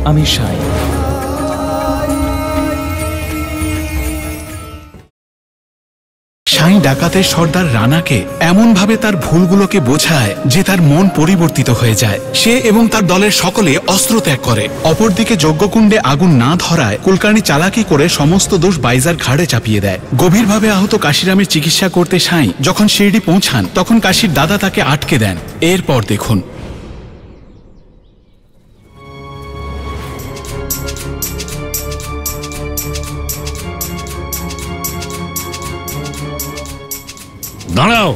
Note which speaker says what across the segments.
Speaker 1: আমি সাই।
Speaker 2: সাই ডাকাতের সর্দার রানাকে এমন ভাবে তার ভুলগুলোকে বোঝায় যে তার মন পরিবর্তিত হয়ে যায়। সে এবং তার দলের সকলে অস্ত্র ত্যাগ করে। অপরদিকে যজ্ঞকুণ্ডে আগুন না ধরায় কুলকার্নি চালাকি করে সমস্ত দোষ বাইজার ঘাড়ে চাপিয়ে দেয়। গভীরভাবে আহত কাশিরামের চিকিৎসা করতে সাই যখন শিরডি পৌঁছান তখন কাশির দাদা তাকে আটকে দেন। এরপর দেখুন।
Speaker 3: দাঁড়াও,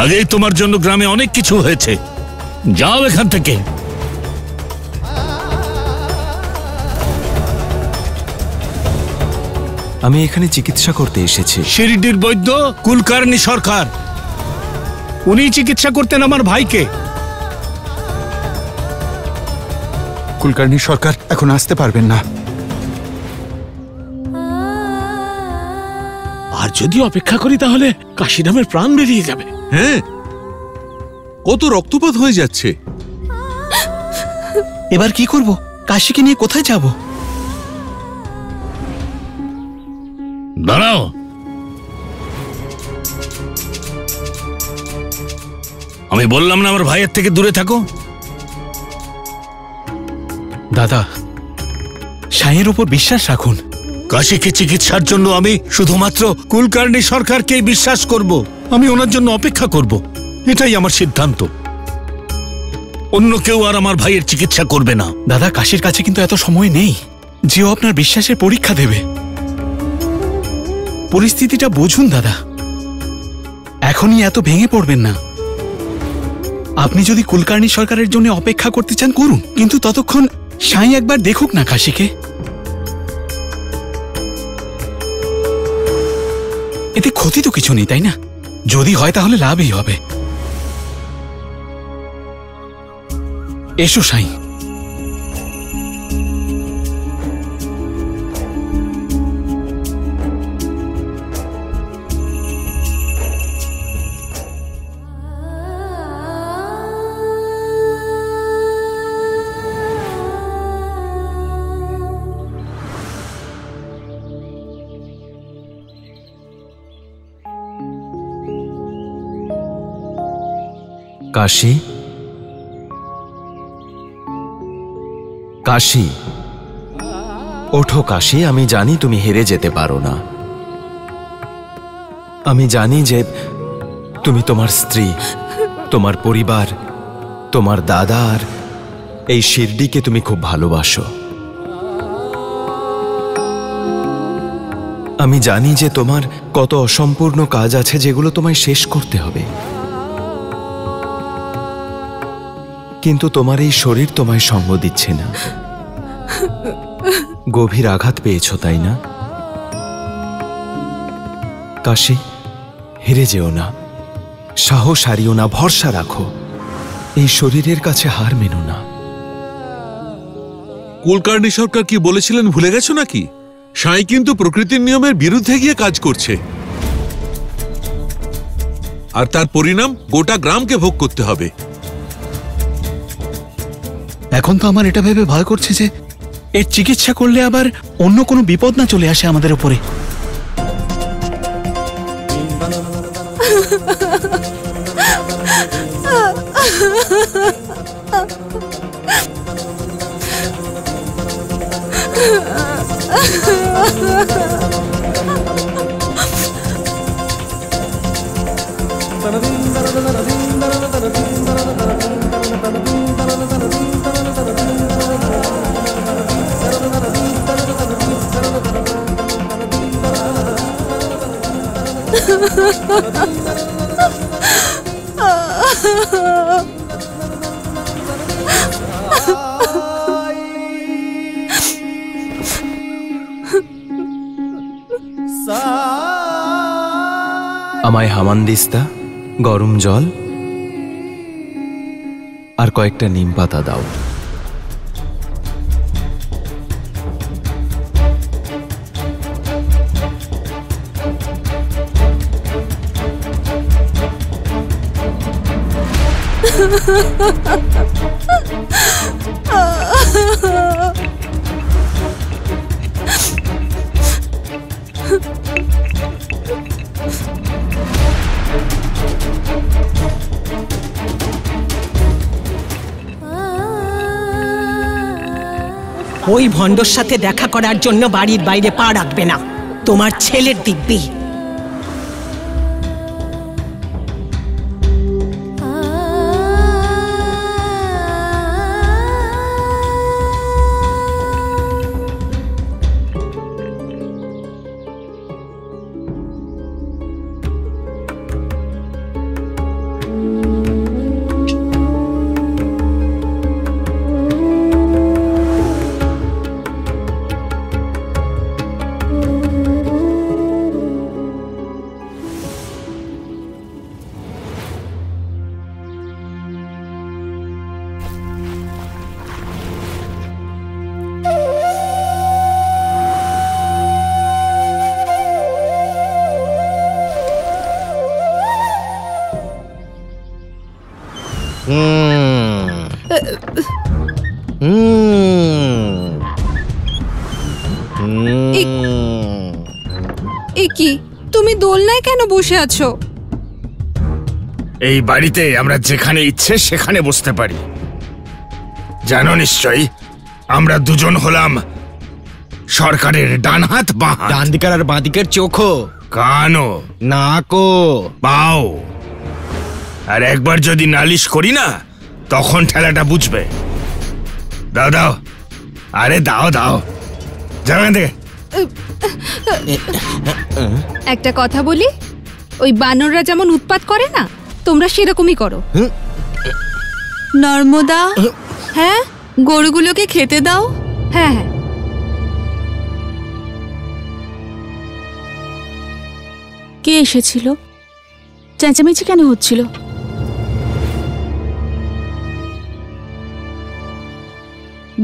Speaker 3: আগেই তোমার জন্য গ্রামে অনেক কিছু হয়েছে, যাও এখান থেকে।
Speaker 1: আমি এখানে চিকিৎসা করতে এসেছি।
Speaker 3: শিরডির বৈদ্য কুলকার্নি সরকার, উনি চিকিৎসা করতেন আমার ভাইকে।
Speaker 2: কুলকার্নি সরকার এখন আসতে পারবেন না।
Speaker 4: আর যদি অপেক্ষা করি তাহলে কাশিরামের প্রাণ বেরিয়ে যাবে।
Speaker 5: হ্যাঁ, কত রক্তপাত হয়ে যাচ্ছে।
Speaker 2: এবার কি করব? কাশিকে নিয়ে কোথায় যাব?
Speaker 3: দাঁড়াও, আমি বললাম না আমার ভাইয়ের থেকে দূরে থাকো।
Speaker 2: দাদা, সাইয়ের উপর বিশ্বাস রাখুন।
Speaker 3: কাশীকে চিকিৎসার জন্য আমি শুধুমাত্র কুলকার্নি সরকারকেই বিশ্বাস করব। আমি ওনার জন্য অপেক্ষা করব, এটাই আমার সিদ্ধান্ত। অন্য কেউ আর আমার ভাইয়ের চিকিৎসা করবে না।
Speaker 2: দাদা, কাশির কাছে কিন্তু এত সময় নেই যে ও আপনার বিশ্বাসের পরীক্ষা দেবে। পরিস্থিতিটা বুঝুন দাদা, এখনই এত ভেঙে পড়বেন না। আপনি যদি কুলকার্নি সরকারের জন্য অপেক্ষা করতে চান করুন, কিন্তু ততক্ষণ সাই একবার দেখুক না কাশিকে। এতে ক্ষতি তো কিছু নেই, তাই না? যদি হয় তাহলে লাভই হবে। এসো সাই।
Speaker 1: কাশী, কাশী, ওঠো কাশী। আমি জানি তুমি হেরে যেতে পারো না। আমি জানি যে তুমি তোমার স্ত্রী, তোমার পরিবার, তোমার দাদা আর এই শিরডিকে তুমি খুব ভালোবাসো। আমি জানি যে তোমার কত অসম্পূর্ণ কাজ আছে যেগুলো তোমায় শেষ করতে হবে, কিন্তু তোমার এই শরীর তোমায় সঙ্গ দিচ্ছে না। গভীর আঘাত পেয়েছো, তাই না? কাশী, হেরে যেও না, সাহস হারিও না, ভরসা রাখো। এই শরীরের কাছে হার মেনো না।
Speaker 5: কুলকার্নি সরকার কি বলেছিলেন ভুলে গেছো নাকি? সাই কিন্তু প্রকৃতির নিয়মের বিরুদ্ধে গিয়ে কাজ করছে, আর তার পরিণাম গোটা গ্রামকে ভোগ করতে হবে।
Speaker 2: এখন তো আমার এটা ভেবে ভয় করছে যে এর চিকিৎসা করলে আবার অন্য কোনো বিপদ না চলে আসে আমাদের উপরে।
Speaker 1: আমায় হামানদিস্তা, গরম জল আর কয়েকটা নিম পাতা দাও।
Speaker 6: ওই ভণ্ডর সাথে দেখা করার জন্য বাড়ির বাইরে পা রাখবে না, তোমার ছেলের দিব্যি।
Speaker 7: কি তুমি দোলনায় কেন বসে আছো?
Speaker 8: এই বাড়িতে আমরা যেখানে ইচ্ছে সেখানে বসতে পারি, জানো নিশ্চয়ই। আমরা দুজন হলাম সরকারের ডান হাত বাঁ হাত।
Speaker 1: ডান দিকের আর বাঁ দিকের চোখও,
Speaker 8: কানও,
Speaker 1: নাকও,
Speaker 8: পাও। আর একবার যদি নালিশ করি না, তখন ঠেলাটা বুঝবে। দাও দাও, আরে দাও দাও, জানা দে।
Speaker 7: একটা কথা বলি, ওই বানররা যেমন উৎপাত করে না, তোমরা সেরকমই করো।
Speaker 9: নর্মদা, হ্যাঁ গরুগুলোকে খেতে দাও।
Speaker 7: হ্যাঁ হ্যাঁ।
Speaker 9: কে এসেছিল? চেঁচামেচি কেন হচ্ছিল?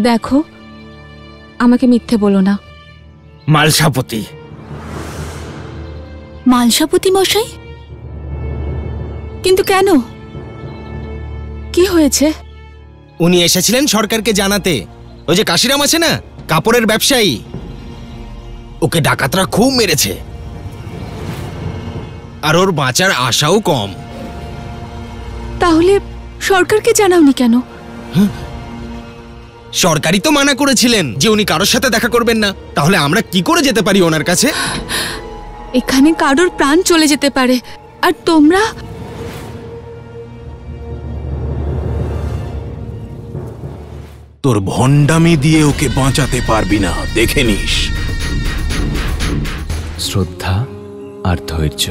Speaker 9: দেখো, আমাকে মিথ্যে বলো না।
Speaker 8: মালসাপতি।
Speaker 9: মালসাপতি মশাই? কিন্তু কেন? কি হয়েছে?
Speaker 1: উনি এসেছিলেন সরকারকে জানাতে। ওই যে কাশিরাম আছে না, কাপড়ের ব্যবসায়ী, ওকে ডাকাতরা খুব মেরেছে, আর ওর বাঁচার আশাও কম।
Speaker 9: তাহলে সরকারকে জানাওনি কেন?
Speaker 1: সরকারই তো মানা করেছিলেন যে উনি কারোর সাথে দেখা করবেন না। তাহলে আমরা কি করে যেতে পারি ওনার কাছে?
Speaker 9: এখানে কারোর প্রাণ চলে যেতে পারে, আর তোমরা?
Speaker 10: তোর ভণ্ডামি দিয়ে ওকে বাঁচাতে পারবি না, দেখে নিস।
Speaker 1: শ্রদ্ধা আর ধৈর্য।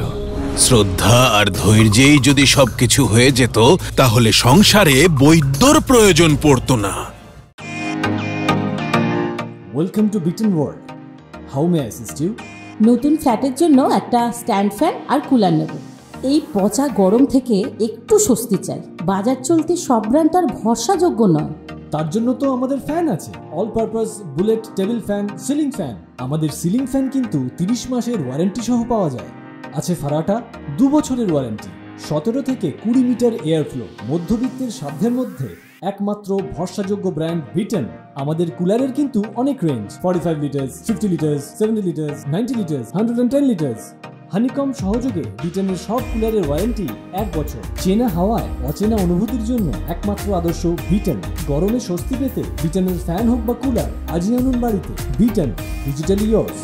Speaker 10: শ্রদ্ধা আর ধৈর্যেই যদি সবকিছু হয়ে যেত, তাহলে সংসারে বৈদ্যর প্রয়োজন পড়তো না।
Speaker 11: Welcome to beaten world. How may I assist you?
Speaker 12: নতুন ফ্ল্যাটের জন্য একটা স্ট্যান্ড ফ্যান আর কুলার নেব। এই পচা গরম থেকে একটু স্বস্তি চাই। বাজার চলতে সব ব্র্যান্ড আর ভরসাযোগ্য নয়।
Speaker 11: তার জন্য তো আমাদের ফ্যান আছে, all purpose bullet table fan, ceiling fan. আমাদের সিলিং ফ্যান কিন্তু 30 মাসের ওয়ারেন্টি সহ পাওয়া যায়। আছে ফারাটা 2 বছরের ওয়ারেন্টি, 17 থেকে 20 মিটার এয়ার ফ্লো। মধ্যবিত্তের সাধ্যের মধ্যে একমাত্র ভরসাযোগ্য ব্র্যান্ড বিটেন। আমাদের কুলারের কিন্তু অনেক range, 45 litres, 50 litres, 70 litres, 90 litres, 110 litres. Honeycomb সহযোগে বিটেনের সব কুলারের ওয়ারেন্টি 1 বছর। চেনা হাওয়ায় অচেনা অনুভূতির জন্য একমাত্র আদর্শ বিটেন। গরমে স্বস্তি পেতে বিটেনের ফ্যান হোক বা কুলার, আজই আনুন বাড়িতে। Beaten, digitally yours.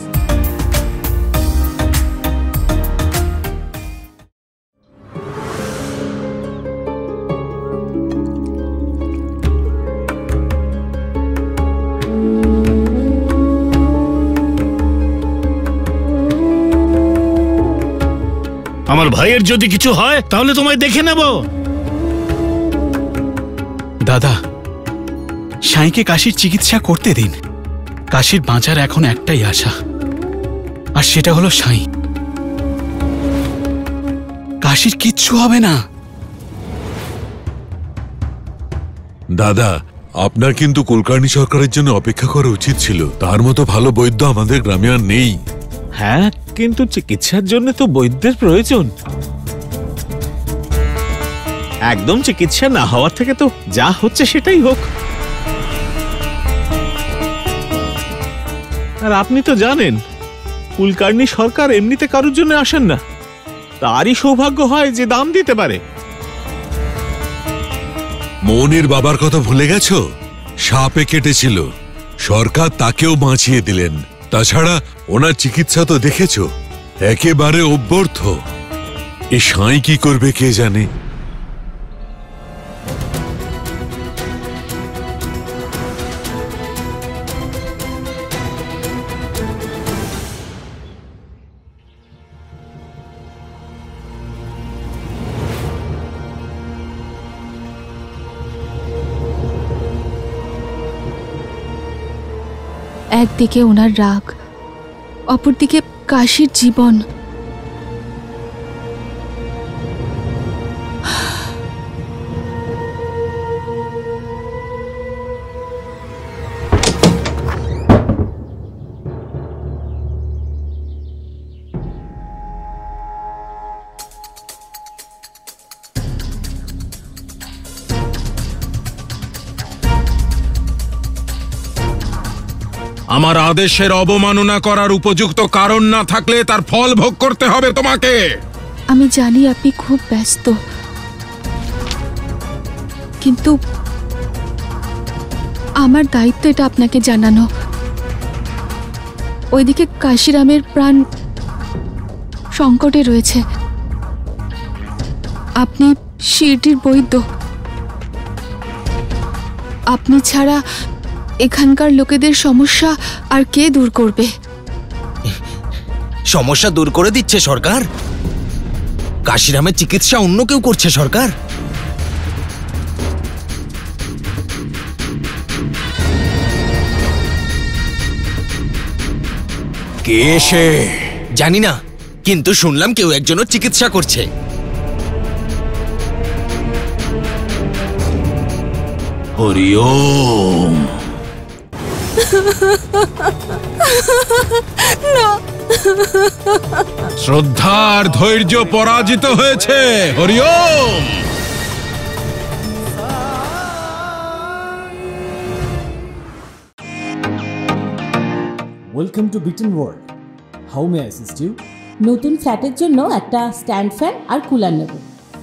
Speaker 3: আমার ভাইয়ের যদি কিছু হয় তাহলে তোমায় দেখে নেব।
Speaker 2: দাদা, সাঁইকে কাশির চিকিৎসা করতে দিন। কাশির বাঁচার এখন একটাই আশা, আর সেটা হলো সাঁই। কাশির কিচ্ছু হবে না।
Speaker 5: দাদা, আপনার কিন্তু কুলকার্নি সরকারের জন্য অপেক্ষা করা উচিত ছিল। তার মতো ভালো বৈদ্য আমাদের গ্রামে আর নেই।
Speaker 4: হ্যাঁ, কিন্তু চিকিৎসার জন্য তো বৈদ্যের প্রয়োজন। একদম চিকিৎসা না হওয়ার থেকে তো যা হচ্ছে সেটাই হোক। আর আপনি তো জানেন কুলকার্নি সরকার এমনিতে কারোর জন্য আসেন না, তারই সৌভাগ্য হয় যে দাম দিতে পারে।
Speaker 5: মনির বাবার কথা ভুলে গেছো? সাপে কেটেছিল, সরকার তাকেও বাঁচিয়ে দিলেন। তাছাড়া ওনার চিকিৎসা তো দেখেছো, একেবারে অব্যর্থ। এ সাঁই কি করবে কে জানে।
Speaker 9: একদিকে ওনার রাগ, অপরদিকে কাশীর জীবন।
Speaker 10: আমার আদেশের অবমাননা করার উপযুক্ত কারণ না থাকলে তার ফল ভোগ করতে হবে তোমাকে।
Speaker 9: আমি জানি আপনি খুব ব্যস্ত, কিন্তু আমার দায়িত্ব এটা আপনাকে জানানো। ওইদিকে কাশিরামের প্রাণ সংকটে রয়েছে। আপনি শিরডির বৈদ্য, আপনি ছাড়া এখানকার লোকেদের সমস্যা আর কে দূর করবে?
Speaker 13: সমস্যা দূর করে দিচ্ছে সরকার। কাশিরামের চিকিৎসা অন্য কেউ করছে সরকার।
Speaker 10: কে সে?
Speaker 13: জানি না, কিন্তু শুনলাম কেউ একজনের চিকিৎসা করছে।
Speaker 10: হরি ওম। শ্রদ্ধা আর ধৈর্য পরাজিত হয়েছে। Hari Om.
Speaker 11: Welcome to beaten world. How may I assist you?
Speaker 12: নতুন ফ্ল্যাটের জন্য একটা স্ট্যান্ড ফ্যান আর কুলার নেব।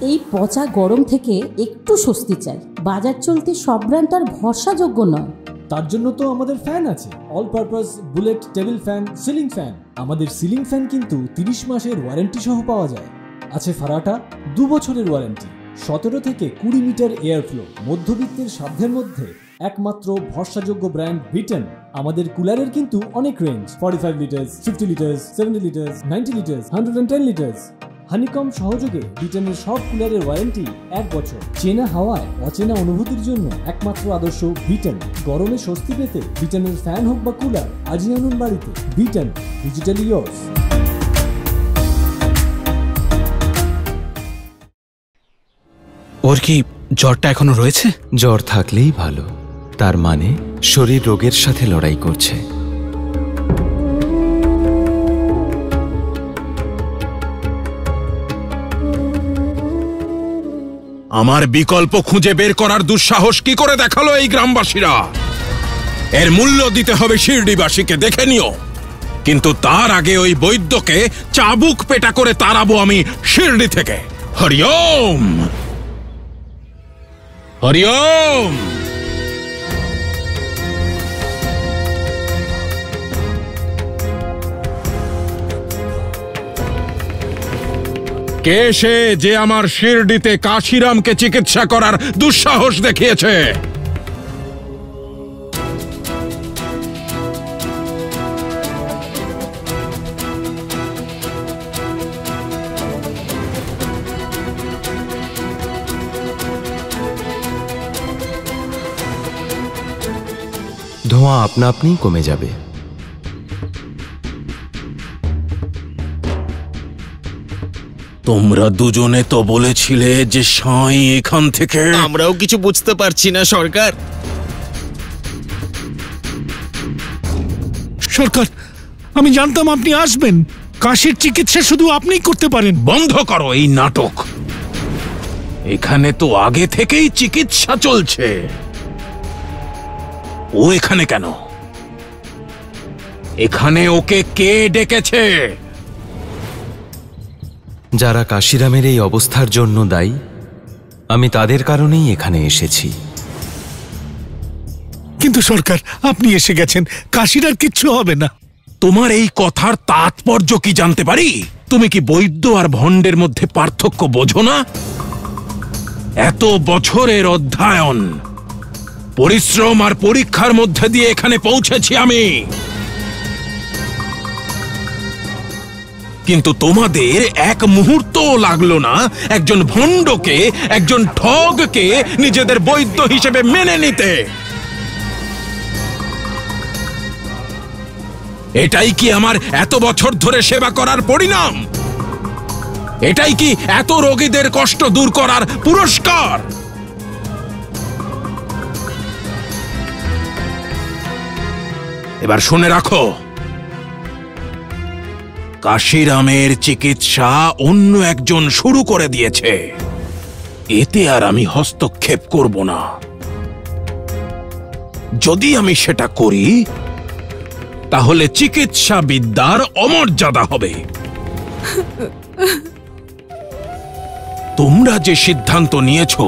Speaker 12: এই পচা গরম থেকে একটু স্বস্তি চাই। বাজার চলতে সব ব্র্যান্ড তো আর ভরসাযোগ্য নয়।
Speaker 11: তার জন্য তো আমাদের ফ্যান আছে, all purpose bullet table fan, ceiling fan. আমাদের সিলিং ফ্যান কিন্তু 30 মাসের ওয়ারেন্টি সহ পাওয়া যায়। আছে ফারাটা 2 বছরের ওয়ারেন্টি, 17 থেকে 20 মিটার এয়ার ফ্লো। মধ্যবিত্তের সাধ্যের মধ্যে একমাত্র ভরসাযোগ্য ব্র্যান্ড বিটেন। আমাদের কুলারের কিন্তু অনেক range, 45 litres, 50 litres, 70 litres, 90 litres, 110 litres. Honeycomb সহযোগে বিটেনের সব কুলারের ওয়ারেন্টি 1 বছর। চেনা হাওয়ায় অচেনা অনুভূতির জন্য একমাত্র আদর্শ বিটেন। গরমে স্বস্তি পেতে বিটেনের ফ্যান হোক বা কুলার আজই আনুন বাড়িতে। Beaten, digitally yours.
Speaker 2: ওর কি জ্বরটা এখনো রয়েছে?
Speaker 1: জ্বর থাকলেই ভালো, তার মানে শরীর রোগের সাথে লড়াই করছে।
Speaker 10: আমার বিকল্প খুঁজে বের করার দুঃসাহস কি করে দেখালো এই গ্রামবাসীরা? এর মূল্য দিতে হবে শিরডিবাসীকে, দেখে নিও। কিন্তু তার আগে ওই বৈদ্যকে চাবুক পেটা করে তাড়াবো আমি শিরডি থেকে। হরি ওম। হরি ওম। কে সে যে আমার শিরডিতে কাশিরামকে চিকিৎসা করার দুঃসাহস দেখিয়েছে?
Speaker 1: ধোঁয়া আপনা আপনিই কমে যাবে।
Speaker 10: তোমরা দুজনে তো বলেছিলে যে সাঁই এখান থেকে।
Speaker 13: আমরাও কিছু বুঝতে পারছি না সরকার।
Speaker 3: সরকার, আমি জানতাম আপনি আসবেন। কাশীর চিকিৎসা শুধু আপনিই করতে পারেন।
Speaker 10: বন্ধ করো এই নাটক। এখানে তো আগে থেকেই চিকিৎসা চলছে। ও এখানে কেন? এখানে ওকে কে ডেকেছে?
Speaker 1: যারা কাশিরামের এই অবস্থার জন্য দায়ী, আমি তাদের কারণেই এখানে এসেছি।
Speaker 3: কিন্তু সরকার, আপনি এসে গেছেন, কাশির কিচ্ছু হবে না।
Speaker 10: তোমার এই কথার তাৎপর্য কি জানতে পারি? তুমি কি বৈদ্য আর ভণ্ডের মধ্যে পার্থক্য বোঝো না? এত বছরের অধ্যয়ন, পরিশ্রম আর পরীক্ষার মধ্যে দিয়ে এখানে পৌঁছেছি আমি। কিন্তু তোমাদের এক মুহূর্তও লাগলো না একজন ভণ্ডকে, একজন ঠগকে নিজেদের বৈদ্য হিসেবে মেনে নিতে। এটাই কি আমার এত বছর ধরে সেবা করার পরিণাম? এটাই কি এত রোগীদের কষ্ট দূর করার পুরস্কার? এবার শুনে রাখো, কাশিরামের চিকিৎসা অন্য একজন শুরু করে দিয়েছে। এতে আর আমি হস্তক্ষেপ করব না। যদি আমি সেটা করি তাহলে চিকিৎসা বিদ্যার অমর্যাদা হবে। তোমরা যে সিদ্ধান্ত নিয়েছো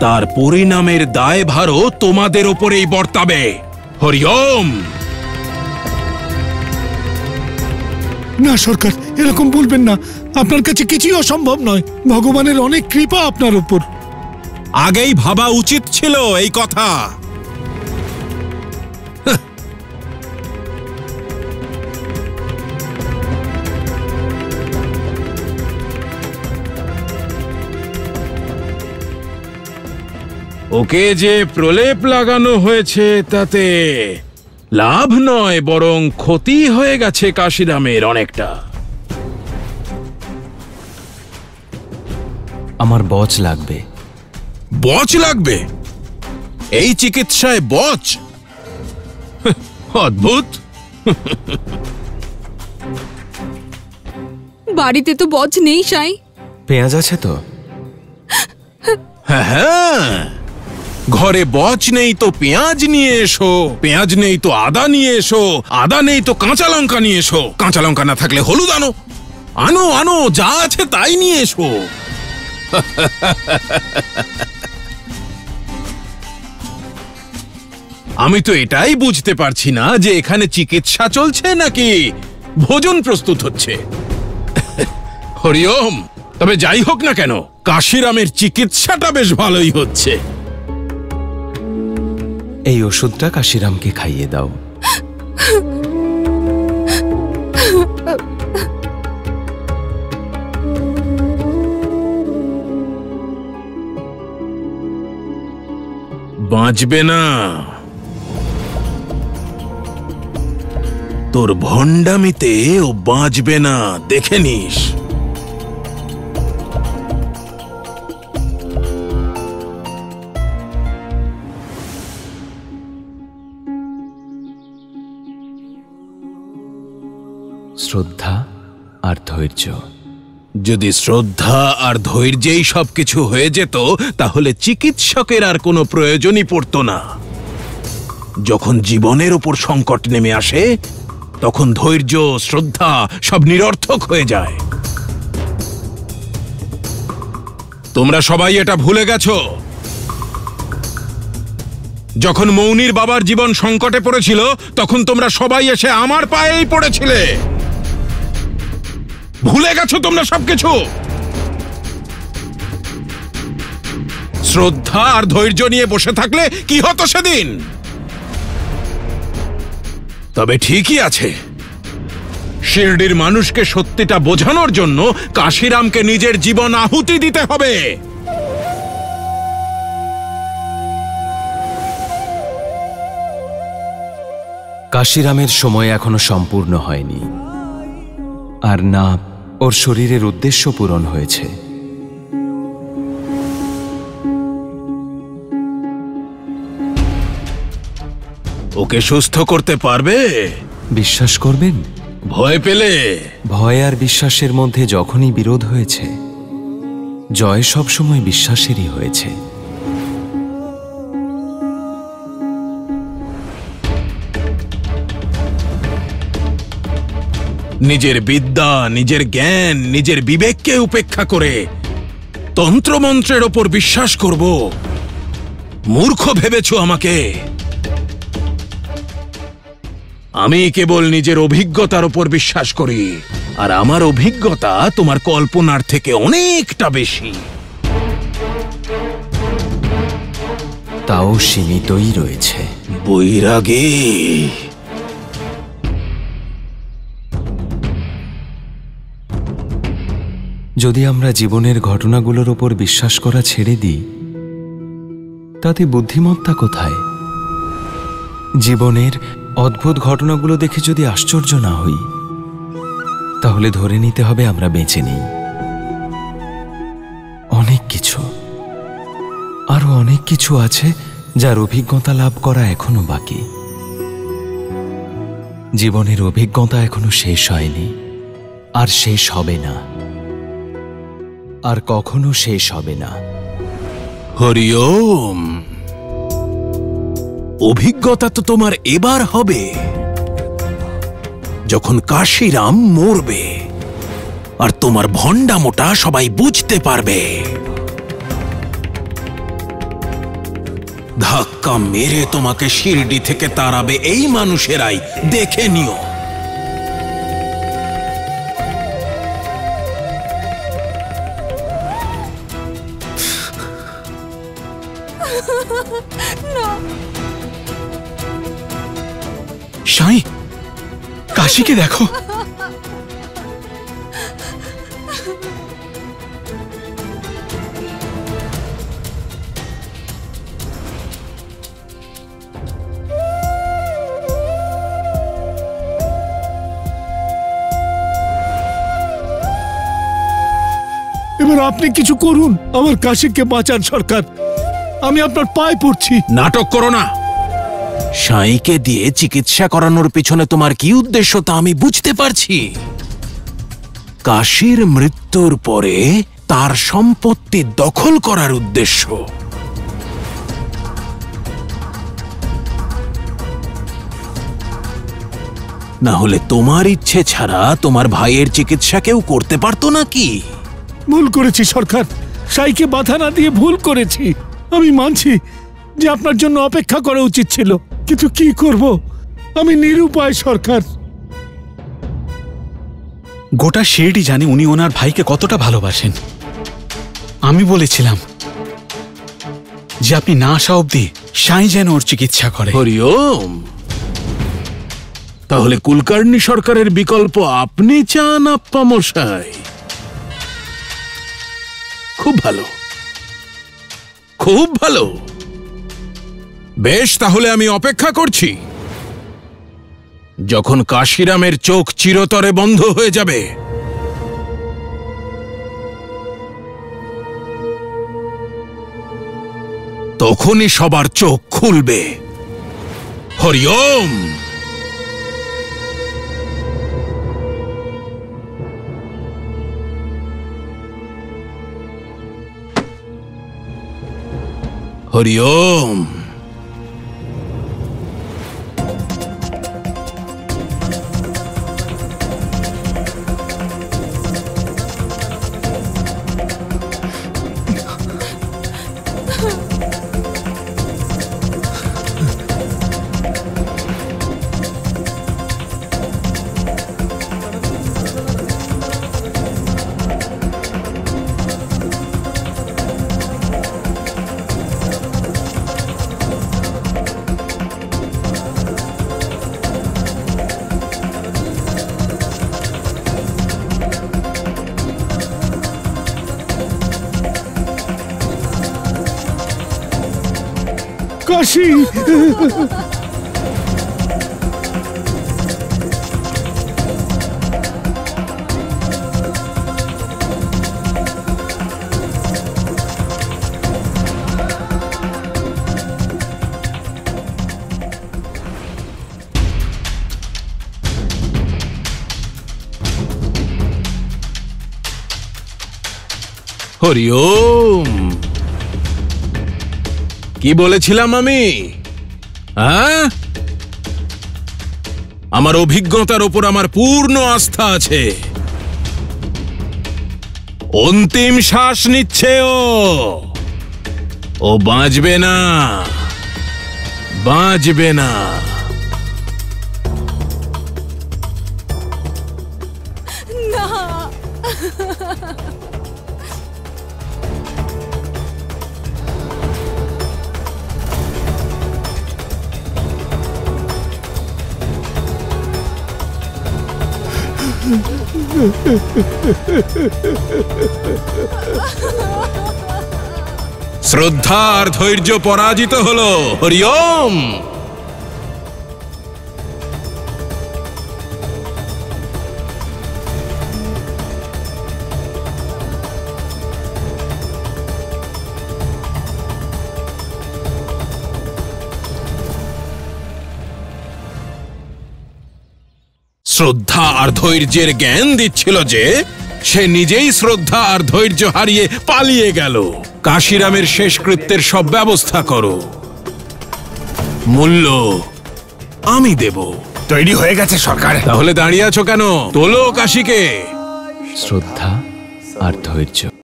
Speaker 10: তার পরিণামের দায়ভারও তোমাদের ওপরেই বর্তাবে। হরি ওম।
Speaker 3: না সরকার, এরকম বলবেন না। আপনার কাছে কিছুই অসম্ভব নয়। ভগবানের অনেক কৃপা আপনার উপর।
Speaker 10: আগেই ভাবা উচিত ছিল এই কথা। ওকে যে প্রলেপ লাগানো হয়েছে তাতে লাভ নয়, বরং ক্ষতি হয়ে গেছে কাশিরামের অনেকটা।
Speaker 1: আমার বচ লাগবে।
Speaker 10: বচ লাগবে? এই চিকিৎসায় বচ? অদ্ভুত।
Speaker 7: বাড়িতে তো বচ নেই সাই।
Speaker 1: পেঁয়াজ আছে তো?
Speaker 10: হ্যাঁ, ঘরে বচ নেই তো পেঁয়াজ নিয়ে এসো, পেঁয়াজ নেই তো আদা নিয়ে এসো, আদা নেই তো কাঁচা লঙ্কা নিয়ে এসো, কাঁচা লঙ্কা না থাকলে হলুদ আনো, আনো আনো, যা আছে তাই নিয়ে এসো। আমি তো এটাই বুঝতে পারছি না যে এখানে চিকিৎসা চলছে নাকি ভোজন প্রস্তুত হচ্ছে। হরি ওম। তবে যাই হোক না কেন, কাশিরামের চিকিৎসাটা বেশ ভালোই হচ্ছে।
Speaker 1: এই ওষুধটা কাশিরামকে খাইয়ে দাও।
Speaker 10: বাঁচবে না। তোর ভণ্ডামিতে ও বাঁচবে না, দেখে নিস।
Speaker 1: শ্রদ্ধা আর ধৈর্য।
Speaker 10: যদি শ্রদ্ধা আর ধৈর্যেই সবকিছু হয়ে যেত তাহলে চিকিৎসকের আর কোনো প্রয়োজনই পড়তো না। যখন জীবনের উপর সংকট নেমে আসে তখন ধৈর্য, শ্রদ্ধা সব নিরর্থক হয়ে যায়। তোমরা সবাই এটা ভুলে গেছো। যখন মৌনির বাবার জীবন সংকটে পড়েছিল তখন তোমরা সবাই এসে আমার পায়েই পড়েছিলে। ভুলে গেছো তোমরা সবকিছু। শ্রদ্ধা আর ধৈর্য নিয়ে বসে থাকলে কি হতো সেদিন? তবে ঠিকই আছে, শিরডির মানুষকে সত্যিটা বোঝানোর জন্য কাশিরামকে নিজের জীবন আহুতি দিতে হবে।
Speaker 1: কাশিরামের সময় এখনো সম্পূর্ণ হয়নি, আর না ওর শরীরের উদ্দেশ্য পূরণ হয়েছে।
Speaker 10: ওকে সুস্থ করতে পারবে?
Speaker 1: বিশ্বাস করবেন?
Speaker 10: ভয় পেলে?
Speaker 1: ভয় আর বিশ্বাসের মধ্যে যখনই বিরোধ হয়েছে জয় সবসময় বিশ্বাসেরই হয়েছে।
Speaker 10: নিজের বিদ্যা, নিজের জ্ঞান, নিজের বিবেককে উপেক্ষা করে তন্ত্রমন্ত্রের ওপর বিশ্বাস করব, মূর্খ ভেবেছ আমাকে? আমি কেবল নিজের অভিজ্ঞতার উপর বিশ্বাস করি, আর আমার অভিজ্ঞতা তোমার কল্পনার থেকে অনেকটা বেশি।
Speaker 1: তাও সীমিতই রয়েছে।
Speaker 10: বৈরাগী।
Speaker 1: যদি আমরা জীবনের ঘটনাগুলোর ওপর বিশ্বাস করা ছেড়ে দিই, তাতে বুদ্ধিমত্তা কোথায়? জীবনের অদ্ভুত ঘটনাগুলো দেখে যদি আশ্চর্য না হই, তাহলে ধরে নিতে হবে আমরা বেঁচে নেই। অনেক কিছু, আরো অনেক কিছু আছে যার অভিজ্ঞতা লাভ করা এখনো বাকি। জীবনের অভিজ্ঞতা এখনো শেষ হয়নি, আর শেষ হবে না, আর কখনো শেষ হবে না।
Speaker 10: হরি ওম। অভিজ্ঞতা তো তোমার এবার হবে, যখন কাশিরাম মরবে আর তোমার ভণ্ডামোটা সবাই বুঝতে পারবে। ধাক্কা মেরে তোমাকে শিরডি থেকে তাড়াবে এই মানুষেরাই, দেখে নিও।
Speaker 2: সাই, কাশিকে দেখো।
Speaker 3: এবার আপনি কিছু করুন, আমার কাশিকে বাঁচান সরকার। আমি আপনার পায়ে পড়ছি।
Speaker 10: নাটক করো না। সাইকে দিয়ে চিকিৎসা করানোর পিছনে তোমার কি উদ্দেশ্য তা আমি বুঝতে পারছি। কাশির মৃত্যুর পরে তার সম্পত্তি দখল করার উদ্দেশ্য। না হলে তোমার ইচ্ছে ছাড়া তোমার ভাইয়ের চিকিৎসা কেউ করতে পারতো নাকি?
Speaker 3: ভুল করেছি সরকার, সাইকে বাধা না দিয়ে ভুল করেছি। আমি মানছি যে আপনার জন্য অপেক্ষা করা উচিত ছিল, কিন্তু কি করব, আমি নিরুপায় সরকার।
Speaker 2: গোটা শিরডি জানে উনি ওনার ভাইকে কতটা ভালোবাসেন। আমি বলেছিলাম যে আপনি না আসা অবধি সাই যেন ওর চিকিৎসা করে।
Speaker 10: হরি ওম। তাহলে কুলকার্নি সরকারের বিকল্প আপনি চান আপ্পা মশাই? খুব ভালো, খুব ভালো। বেশ, তাহলে আমি অপেক্ষা করছি। যখন কাশিরামের চোখ চিরতরে বন্ধ হয়ে যাবে, তখনই সবার চোখ খুলবে। হরি ওম। হরি ওম।
Speaker 3: কাশি,
Speaker 10: হরি ওম। কি বলেছিলাম আমি? হ্যাঁ, আমার অভিজ্ঞতার ওপর আমার পূর্ণ আস্থা আছে। অন্তিম শ্বাস নিচ্ছে ও বাঁচবে না, বাঁচবে না। শ্রদ্ধা আর ধৈর্য পরাজিত হলো। হরি ওম। শ্রদ্ধা আর ধৈর্যের জ্ঞান দিচ্ছিল যে সে নিজেই শ্রদ্ধা আর ধৈর্য হারিয়ে পালিয়ে গেল। কাশিরামের শেষকৃত্যের সব ব্যবস্থা করো, মূল্য আমি দেব।
Speaker 8: তৈরি হয়ে গেছে সরকার।
Speaker 10: তাহলে দাঁড়িয়ে আছো কেন? তোলো কাশিকে।
Speaker 1: শ্রদ্ধা আর ধৈর্য।